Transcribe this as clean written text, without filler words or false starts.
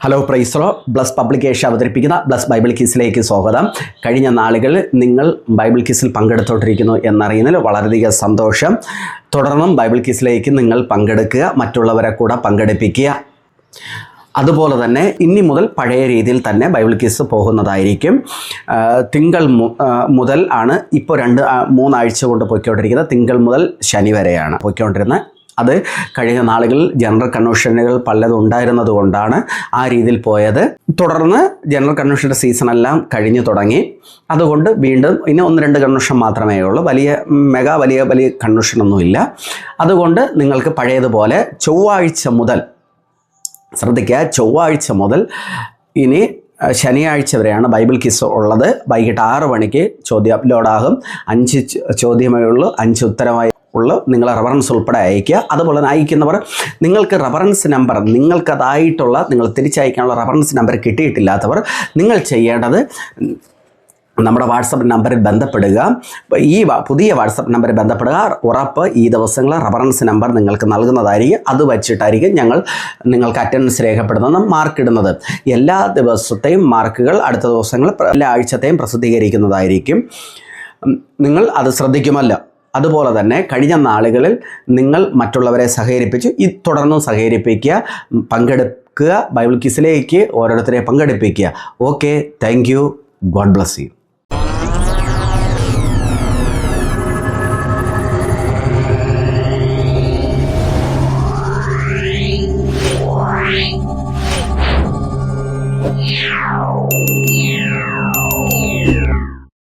Hello പ്രൈസ്ലോ bless publication അവതരിപ്പിക്കുന്ന bless Bible ക്വിസിലേക്ക് സ്വാഗതം. കഴിഞ്ഞ നാളുകളിൽ നിങ്ങൾ ബൈബിൾ ക്വിസിൽ പങ്കെടുത്തോണ്ടിരിക്കുന്നു എന്നറിയുന്നതിൽ വളരെയധികം സന്തോഷം. തുടർന്നും ബൈബിൾ ക്വിസിലേക്ക് നിങ്ങൾ പങ്കെടുക്കുക, മറ്റുള്ളവരെ കൂടെ പങ്കെടുപ്പിക്കുക. അതുപോലെ തന്നെ ഇനി മുതൽ പഴയ രീതിയിൽ തന്നെ ബൈബിൾ ക്വിസ് പോകുന്നതായിരിക്കും. തിങ്കൾ മുതൽ ആണ് ഇപ്പോൾ 2-3 ആഴ്ച കൊണ്ട് പോയിക്കൊണ്ടിരിക്കുന്നത്. തിങ്കൾ മുതൽ ശനി വരെയാണ് പോയിക്കൊണ്ടിരുന്നത്. അത് കഴിഞ്ഞ നാളുകളിൽ ജനറൽ കൺവെൻഷനുകൾ പലതും ഉണ്ടായിരുന്നത് കൊണ്ടാണ് ആ രീതിയിൽ പോയത്. തുടർന്ന് ജനറൽ കൺവെൻഷൻ്റെ സീസണെല്ലാം കഴിഞ്ഞു തുടങ്ങി. അതുകൊണ്ട് വീണ്ടും ഇനി 1-2 കൺവെൻഷൻ മാത്രമേ ഉള്ളൂ. വലിയ കൺവെൻഷനൊന്നുമില്ല. അതുകൊണ്ട് നിങ്ങൾക്ക് പഴയതുപോലെ ചൊവ്വാഴ്ച മുതൽ ശ്രദ്ധിക്കുക, ചൊവ്വാഴ്ച മുതൽ ഇനി ശനിയാഴ്ച വരെയാണ് ബൈബിൾ ക്വിസ് ഉള്ളത്. വൈകിട്ട് 6 മണിക്ക് ചോദ്യം അപ്ലോഡാകും. 5 ചോദ്യമേ ഉള്ളൂ, 5 ഉത്തരമായി ഉള്ളൂ. നിങ്ങൾ റെഫറൻസ് ഉൾപ്പെടെ അയയ്ക്കുക. അതുപോലെ തന്നെ അയക്കുന്നവർ നിങ്ങൾക്ക് റെഫറൻസ് നമ്പർ നിങ്ങൾ തിരിച്ചയക്കാനുള്ള റെഫറൻസ് നമ്പർ കിട്ടിയിട്ടില്ലാത്തവർ നിങ്ങൾ ചെയ്യേണ്ടത് നമ്മുടെ വാട്സപ്പ് നമ്പറിൽ ബന്ധപ്പെടുക. ഈ പുതിയ വാട്സപ്പ് നമ്പറിൽ ബന്ധപ്പെടുക. ഉറപ്പ് ഈ ദിവസങ്ങളിൽ റെഫറൻസ് നമ്പർ നിങ്ങൾക്ക് നൽകുന്നതായിരിക്കും. അത് വച്ചിട്ടായിരിക്കും ഞങ്ങൾ നിങ്ങൾക്ക് അറ്റൻഡൻസ് രേഖപ്പെടുത്തുന്ന മാർക്ക് ഇടുന്നത്. എല്ലാ ദിവസത്തെയും മാർക്കുകൾ അടുത്ത ദിവസങ്ങളിൽ എല്ലാ ആഴ്ചത്തെയും പ്രസിദ്ധീകരിക്കുന്നതായിരിക്കും. നിങ്ങൾ അത് ശ്രദ്ധിക്കുമല്ലോ. അതുപോലെ തന്നെ കഴിഞ്ഞ നാളുകളിൽ നിങ്ങൾ മറ്റുള്ളവരെ സഹകരിപ്പിച്ചു, തുടർന്നും സഹകരിപ്പിക്കുക, പങ്കെടുക്കുക. ബൈബിൾ ക്വിസിലേക്ക് ഓരോരുത്തരെ പങ്കെടുപ്പിക്കുക. Okay, thank you. God bless you. Wow.